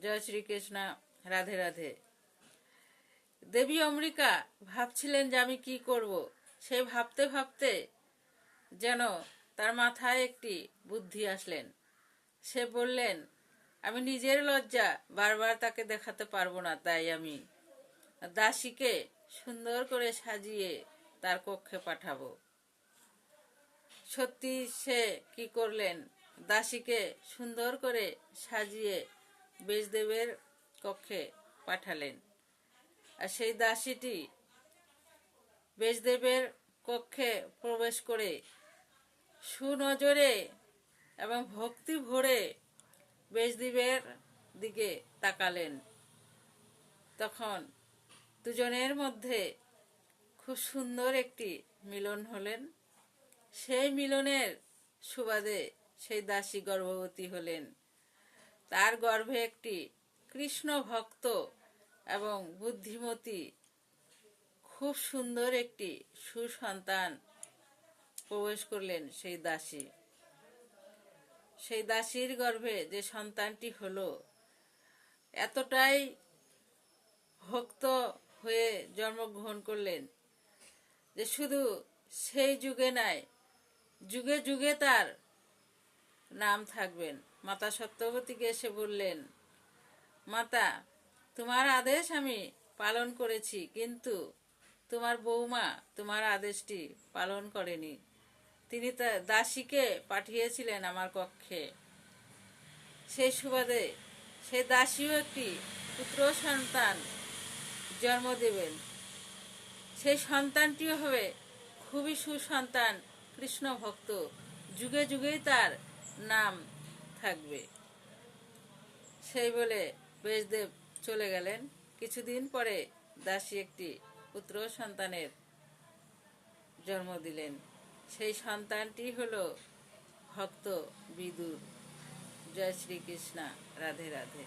জয় শ্রীকৃষ্ণ। রাধে রাধে। দেবী অম্বিকা ভাবছিলেন যে আমি কি করব। সে ভাবতে ভাবতে যেন তার মাথায় একটি বুদ্ধি আসলেন। সে বললেন, আমি নিজের লজ্জা বারবার তাকে দেখাতে পারবো না, তাই আমি দাসীকে সুন্দর করে সাজিয়ে তার কক্ষে পাঠাবো। সত্যি সে কি করলেন, দাসীকে সুন্দর করে সাজিয়ে ব্যাসদেবের কক্ষে পাঠালেন। আর সেই দাসীটি ব্যাসদেবের কক্ষে প্রবেশ করে সুনজরে এবং ভক্তি ভরে ব্যাসদেবের দিকে তাকালেন। তখন দুজনের মধ্যে খুব সুন্দর একটি মিলন হলেন। সেই মিলনের সুবাদে সেই দাসী গর্ভবতী হলেন। তার গর্ভে একটি কৃষ্ণ ভক্ত এবং বুদ্ধিমতী খুব সুন্দর একটি সুসন্তান প্রবেশ করলেন। সেই দাসীর গর্ভে যে সন্তানটি হলো, এতটাই ভক্ত হয়ে জন্মগ্রহণ করলেন যে শুধু সেই যুগে নয়, যুগে যুগে তার নাম থাকবেন। মাতা সত্যবতীকে এসে বললেন, মাতা, তোমার আদেশ আমি পালন করেছি, কিন্তু তোমার বৌমা তোমার আদেশটি পালন করেনি। তিনি দাসীকে পাঠিয়েছিলেন আমার কক্ষে। সেই সুবাদে সেই দাসীও একটি পুত্র সন্তান জন্ম দেবেন। সেই সন্তানটিও হবে খুবই সুসন্তান, কৃষ্ণ ভক্ত, যুগে যুগেই তার নাম থাকবে। সেই বলে ব্যাসদেব চলে গেলেন। কিছুদিন পরে দাসী একটি পুত্র সন্তানের জন্ম দিলেন। সেই সন্তানটি হলো ভক্ত বিদুর। জয় শ্রীকৃষ্ণ। রাধে রাধে।